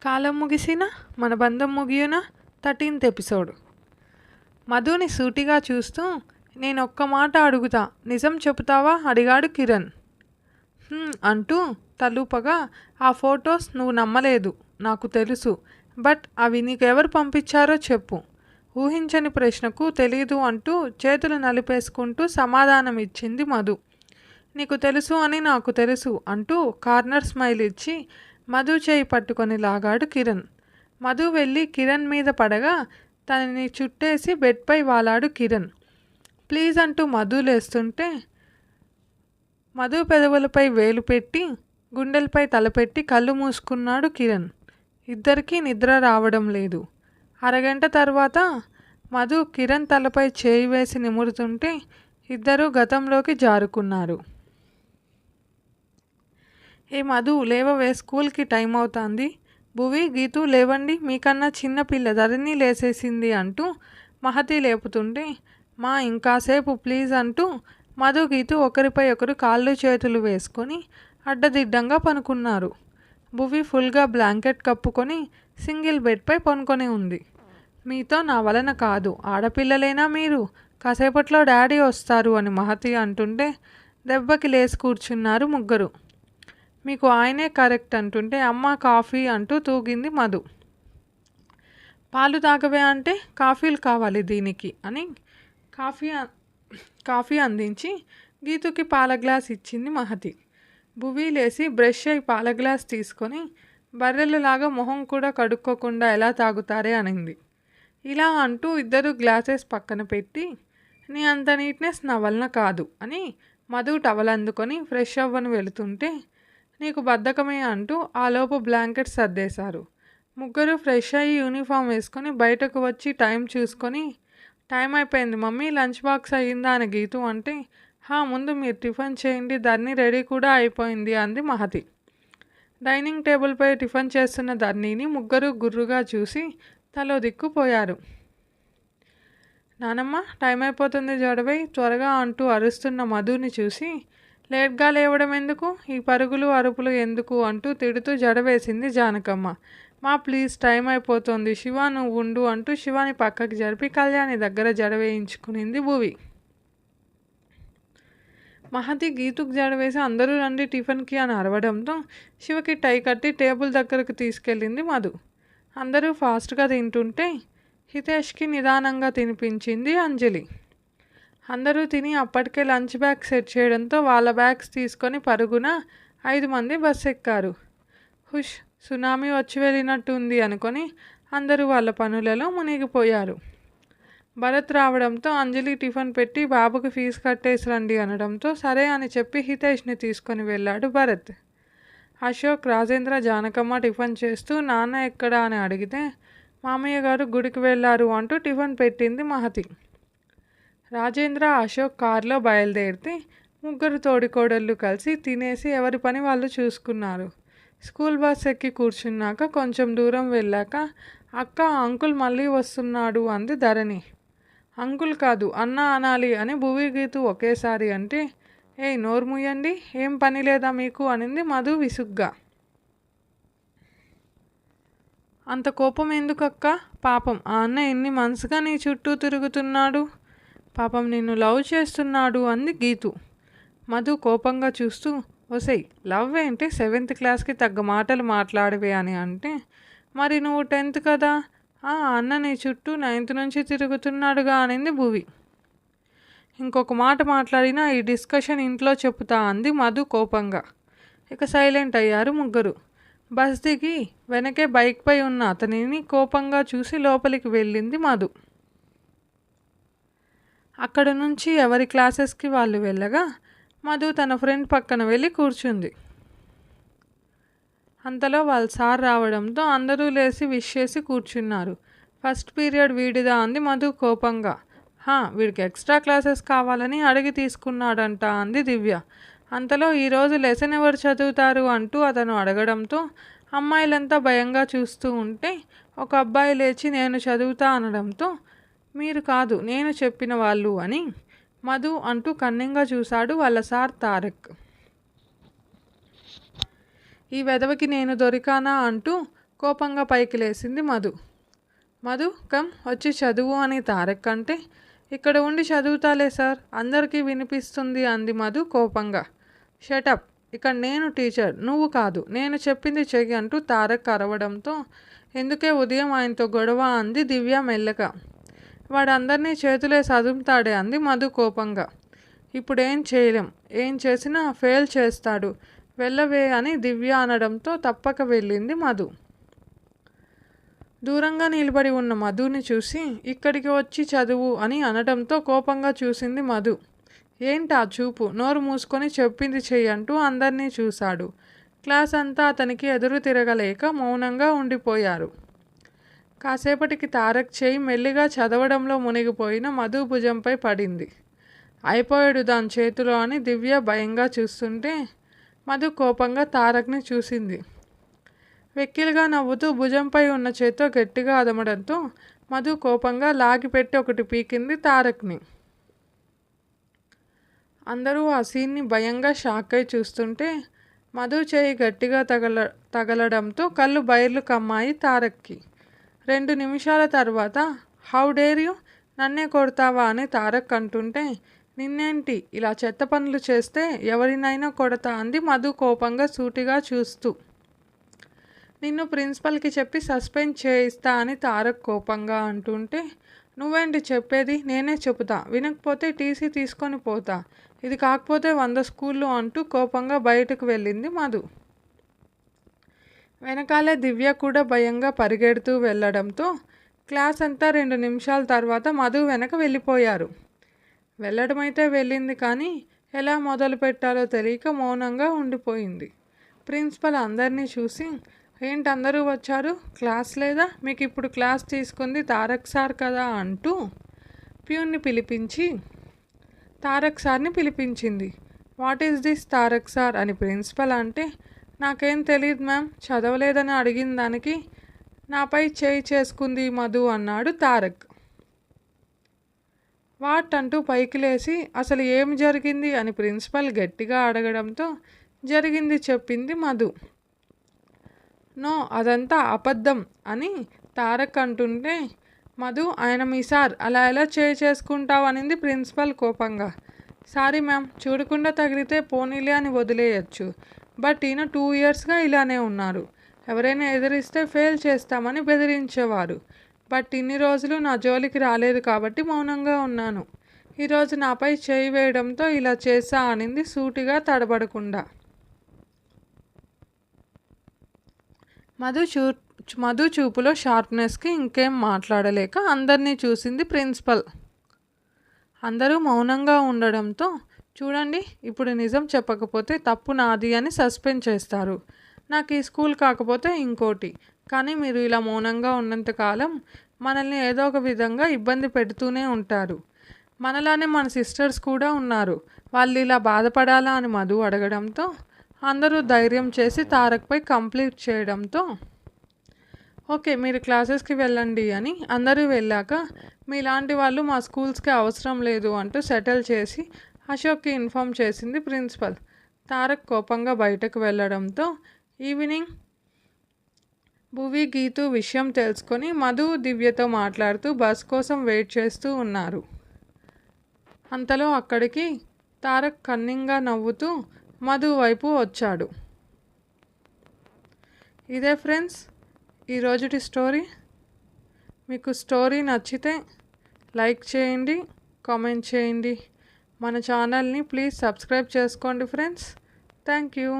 కాలం ముగిసిన మన బంధం ముగియున 13th ఎపిసోడ్. మధుని సూటిగా చూస్తూ నేను ఒక్క మాట అడుగుతా, నిజం చెబుతావా అడిగాడు కిరణ్. అంటూ తలూపగా, ఆ ఫొటోస్ నువ్వు నమ్మలేదు నాకు తెలుసు, బట్ అవి నీకెవరు పంపించారో చెప్పు. ఊహించని ప్రశ్నకు తెలీదు అంటూ చేతులు నలిపేసుకుంటూ సమాధానం ఇచ్చింది మధు. నీకు తెలుసు అని నాకు తెలుసు అంటూ కార్నర్ స్మైల్ ఇచ్చి మధు చేయి పట్టుకొని లాగాడు కిరణ్. మధు వెళ్ళి కిరణ్ మీద పడగా తనని చుట్టేసి బెడ్పై వాలాడు కిరణ్. ప్లీజ్ అంటూ మధు లేస్తుంటే మధు పెదవులపై వేలు పెట్టి గుండెలపై తలపెట్టి కళ్ళు మూసుకున్నాడు కిరణ్. ఇద్దరికీ నిద్ర రావడం లేదు. అరగంట తర్వాత మధు కిరణ్ తలపై చేయి వేసి నిమురుతుంటే ఇద్దరూ గతంలోకి జారుకున్నారు. ఏ మధు లేవవే, స్కూల్కి టైం అవుతుంది. భువి, గీతు లేవండి, మీకన్నా చిన్న పిల్ల ధరణి లేసేసింది అంటూ మహతి లేపుతుంటే మా ఇంకాసేపు ప్లీజ్ అంటూ మధు గీతు ఒకరిపై ఒకరు కాళ్ళు చేతులు వేసుకొని అడ్డదిడ్డంగా పనుకున్నారు. భువి ఫుల్గా బ్లాంకెట్ కప్పుకొని సింగిల్ బెడ్పై పనుకొని ఉంది. మీతో నా వలన కాదు, ఆడపిల్లలేనా మీరు, కాసేపట్లో డాడీ వస్తారు అని మహతి అంటుంటే దెబ్బకి లేచి కూర్చున్నారు ముగ్గురు. మీకు ఆయనే కరెక్ట్ అంటుంటే అమ్మ కాఫీ అంటూ తూగింది మధు. పాలు తాగవే అంటే కాఫీలు కావాలి దీనికి అని కాఫీ అందించి గీతుకి పాల గ్లాస్ ఇచ్చింది మహతి. భువి లేసి బ్రష్ అయి పాల గ్లాస్ తీసుకొని బర్రెలలాగా మొహం కూడా కడుక్కోకుండా ఎలా తాగుతారే అనింది. ఇలా అంటూ ఇద్దరు గ్లాసెస్ పక్కన పెట్టి నీ అంత నీట్నెస్ నా వలన కాదు అని మధు టవల్ అందుకొని ఫ్రెష్ అవ్వని వెళుతుంటే నీకు బద్ధకమే అంటూ ఆలోపు బ్లాంకెట్ సర్దేశారు. ముగ్గురు ఫ్రెష్ అయ్యి యూనిఫామ్ వేసుకొని బయటకు వచ్చి టైం చూసుకొని టైం అయిపోయింది మమ్మీ, లంచ్ బాక్స్ అయ్యిందా అని గీతు అంటే ముందు మీరు టిఫిన్ చేయండి, ధర్ని రెడీ కూడా అయిపోయింది అంది మహతి. డైనింగ్ టేబుల్పై టిఫిన్ చేస్తున్న ధర్నీని ముగ్గురు గుర్రుగా చూసి తలో దిక్కుపోయారు. నానమ్మ టైం అయిపోతుంది జడవై త్వరగా అంటూ అరుస్తున్న మధుని చూసి లేట్గా లేవడం ఎందుకు, ఈ పరుగులు అరుపులు ఎందుకు అంటూ తిడుతూ జడవేసింది జానకమ్మ. మా ప్లీజ్ టైం అయిపోతుంది, శివ నువ్వు ఉండు అంటూ శివాని పక్కకి జరిపి కళ్యాణి దగ్గర జడవేయించుకునింది భువి. మహతి గీతుకు జడవేసి అందరూ రండి టిఫిన్కి అని అరవడంతో శివకి టై కట్టి టేబుల్ దగ్గరకు తీసుకెళ్ళింది మధు. అందరూ ఫాస్ట్గా తింటుంటే హితేష్కి నిదానంగా తినిపించింది అంజలి. అందరూ తిని అప్పటికే లంచ్ బ్యాగ్ సెట్ చేయడంతో వాళ్ళ బ్యాగ్స్ తీసుకొని పరుగున 5 మంది బస్ ఎక్కారు. హుష్, సునామీ వచ్చి వెళ్ళినట్టు ఉంది అనుకొని అందరూ వాళ్ళ పనులలో మునిగిపోయారు. భరత్ రావడంతో అంజలి టిఫిన్ పెట్టి బాబుకి ఫీజు కట్టేసి రండి అనడంతో సరే అని చెప్పి హితేష్ని తీసుకొని వెళ్ళాడు భరత్. అశోక్, రాజేంద్ర, జానకమ్మ టిఫిన్ చేస్తూ నాన్న ఎక్కడా అని అడిగితే మామయ్య గారు గుడికి వెళ్ళారు అంటూ టిఫిన్ పెట్టింది మహతి. రాజేంద్ర, అశోక్ కారులో బయలుదేరితే ముగ్గురు తోడికోడళ్ళు కలిసి తినేసి ఎవరి పని వాళ్ళు చూసుకున్నారు. స్కూల్ బస్ ఎక్కి కూర్చున్నాక కొంచెం దూరం వెళ్ళాక అక్క అంకుల్ మళ్ళీ వస్తున్నాడు అంది ధరణి. అంకుల్ కాదు అన్న అనాలి అని భువి గీతు ఒకేసారి అంటే నోరు ముయ్యండి, ఏం పని లేదా మీకు అనింది మధు విసుగ్గా. అంత కోపం ఎందుకక్క, పాపం ఆ అన్న ఎన్ని మనసుగా నీ చుట్టూ తిరుగుతున్నాడు, పాపం నిన్ను లవ్ చేస్తున్నాడు అంది గీతు. మధు కోపంగా చూస్తూ ఒసై లవ్ ఏంటి, 7th క్లాస్కి తగ్గ మాటలు మాట్లాడవే అని అంటే మరి నువ్వు 10th కదా, అన్న నీ చుట్టూ 9th నుంచి తిరుగుతున్నాడుగా అనింది భువి. ఇంకొక మాట మాట్లాడినా ఈ డిస్కషన్ ఇంట్లో చెప్పుతా అంది మధు కోపంగా. ఇక సైలెంట్ అయ్యారు ముగ్గురు. బస్ దిగి వెనకే బైక్పై ఉన్న అతనిని కోపంగా చూసి లోపలికి వెళ్ళింది మధు. అక్కడ నుంచి ఎవరి క్లాసెస్కి వాళ్ళు వెళ్ళగా మధు తన ఫ్రెండ్ పక్కన వెళ్ళి కూర్చుంది. అంతలో వాళ్ళ సార్ రావడంతో అందరూ లేచి విష్ చేసి కూర్చున్నారు. ఫస్ట్ పీరియడ్ వీడిదా అంది మధు కోపంగా. వీడికి ఎక్స్ట్రా క్లాసెస్ కావాలని అడిగి తీసుకున్నాడంట అంది దివ్య. అంతలో ఈరోజు లెసన్ ఎవరు చదువుతారు అంటూ అతను అడగడంతో అమ్మాయిలంతా భయంగా చూస్తూ ఉంటే ఒక అబ్బాయి లేచి నేను చదువుతా అనడంతో మీరు కాదు నేను చెప్పిన వాళ్ళు అని మధు అంటూ కన్నింగా చూశాడు వాళ్ళ సార్ తారక్. ఈ వెధవకి నేను దొరికానా అంటూ కోపంగా పైకి లేచింది మధు. మధు కమ్ వచ్చి చదువు అని తారక్ అంటే, ఇక్కడ ఉండి చదువుతాలే సార్, అందరికీ వినిపిస్తుంది అంది మధు కోపంగా. షటప్, ఇక్కడ నేను టీచర్, నువ్వు కాదు, నేను చెప్పింది చెయ్యి అంటూ తారక్ అరవడంతో, ఎందుకే ఉదయం ఆయనతో గొడవ అంది దివ్య మెల్లగా. వాడు అందరినీ చేతులేసి అదుముతాడే అంది మధు కోపంగా. ఇప్పుడేం చేయలేం, ఏం చేసినా ఫెయిల్ చేస్తాడు, వెళ్ళవే అని దివ్య అనడంతో తప్పక వెళ్ళింది మధు. దూరంగా నిలబడి ఉన్న మధుని చూసి ఇక్కడికి వచ్చి చదువు అని అనడంతో కోపంగా చూసింది మధు. ఏంటా చూపు, నోరు మూసుకొని చెప్పింది చెయ్యి అంటూ అందరినీ చూశాడు. క్లాస్ అంతా అతనికి ఎదురు తిరగలేక మౌనంగా ఉండిపోయారు. కాసేపటికి తారక్ చేయి మెల్లిగా చదవడంలో మునిగిపోయిన మధు భుజంపై పడింది. అయిపోయాడు దాని చేతిలో అని దివ్య భయంగా చూస్తుంటే మధు కోపంగా తారక్ని చూసింది. వెక్కిలిగా నవ్వుతూ భుజంపై ఉన్న చేత్తో గట్టిగా అదమడంతో మధు కోపంగా లాగిపెట్టి ఒకటి పీకింది తారక్ని. అందరూ ఆ సీన్ని భయంగా షాక్ అయి చూస్తుంటే మధు చేయి గట్టిగా తగలడంతో కళ్ళు బైర్లు కమ్మాయి తారక్కి. 2 నిమిషాల తర్వాత హౌ డేర్ యూ, నన్నే కొడతావా అని తారక్ అంటుంటే, నిన్నేంటి ఇలా చెత్త పనులు చేస్తే ఎవరినైనా కొడతా అంది మధు కోపంగా సూటిగా చూస్తూ. నిన్ను ప్రిన్సిపల్కి చెప్పి సస్పెండ్ చేయిస్తా అని తారక్ కోపంగా అంటుంటే, నువ్వేంటి చెప్పేది, నేనే చెబుతా, వినకపోతే టీసీ తీసుకొని పోతా, ఇది కాకపోతే 100 స్కూళ్ళు అంటూ కోపంగా బయటకు వెళ్ళింది మధు. వెనకాలే దివ్య కూడా భయంగా పరిగెడుతూ వెళ్ళడంతో క్లాస్ అంతా 2 నిమిషాల తర్వాత మధు వెనక వెళ్ళిపోయారు. వెళ్ళడమైతే వెళ్ళింది కానీ ఎలా మొదలు పెట్టాలో తెలియక మౌనంగా ఉండిపోయింది. ప్రిన్సిపల్ అందరినీ చూసి, ఏంటి అందరూ వచ్చారు, క్లాస్ లేదా, మీకు ఇప్పుడు క్లాస్ తీసుకుంది తారక్ సార్ కదా అంటూ ప్యూన్ని పిలిపించి తారక్ సార్ని పిలిపించింది. What is this Tarak sir అని ప్రిన్సిపల్ అంటే, నాకేం తెలియదు మ్యామ్, చదవలేదని అడిగిన దానికి నాపై చేయి చేసుకుంది మధు అన్నాడు తారక్. వాట్ అంటూ పైకి లేచి అసలు ఏం జరిగింది అని ప్రిన్సిపల్ గట్టిగా అడగడంతో జరిగింది చెప్పింది మధు. నో, అదంతా అబద్ధం అని తారక్ అంటుంటే మధు, ఆయన మీ సార్, అలా ఎలా చేసుకుంటావు అనింది ప్రిన్సిపల్ కోపంగా. సారీ మ్యామ్, చూడకుండా తగిలితే పోనీలే అని వదిలేయచ్చు, బట్ ఈయన 2 ఇయర్స్గా ఇలానే ఉన్నారు. ఎవరైనా ఎదిరిస్తే ఫెయిల్ చేస్తామని బెదిరించేవారు, బట్ ఇన్ని రోజులు నా జోలికి రాలేదు కాబట్టి మౌనంగా ఉన్నాను. ఈరోజు నాపై చేయి వేయడంతో ఇలా చేశా అనింది సూటిగా తడబడకుండా. మధు చూపులో షార్ప్నెస్కి ఇంకేం మాట్లాడలేక అందరినీ చూసింది ప్రిన్సిపల్. అందరూ మౌనంగా ఉండడంతో, చూడండి, ఇప్పుడు నిజం చెప్పకపోతే తప్పు నాది అని సస్పెండ్ చేస్తారు, నాకు ఈ స్కూల్ కాకపోతే ఇంకోటి, కానీ మీరు ఇలా మౌనంగా ఉన్నంతకాలం మనల్ని ఏదో ఒక విధంగా ఇబ్బంది పెడుతూనే ఉంటారు. మనలానే మన సిస్టర్స్ కూడా ఉన్నారు, వాళ్ళు ఇలా బాధపడాలా అని మధు అడగడంతో అందరూ ధైర్యం చేసి తారక్పై కంప్లీట్ చేయడంతో, ఓకే మీరు క్లాసెస్కి వెళ్ళండి అని అందరూ వెళ్ళాక, మీలాంటి వాళ్ళు మా స్కూల్స్కి అవసరం లేదు అంటూ సెటిల్ చేసి అశోక్కి ఇన్ఫామ్ చేసింది ప్రిన్సిపల్. తారక్ కోపంగా బయటకు వెళ్ళడంతో ఈవినింగ్ భువి గీతు విషయం తెలుసుకొని మధు దివ్యతో మాట్లాడుతూ బస్ కోసం వెయిట్ చేస్తూ ఉన్నారు. అంతలో అక్కడికి తారక్ కన్నింగా నవ్వుతూ మధు వైపు వచ్చాడు. ఇదే ఫ్రెండ్స్ ఈరోజుటి స్టోరీ. మీకు స్టోరీ నచ్చితే లైక్ చేయండి, కామెంట్ చేయండి, మన ఛానల్ని ప్లీజ్ సబ్స్క్రైబ్ చేసుకోండి ఫ్రెండ్స్. Thank you.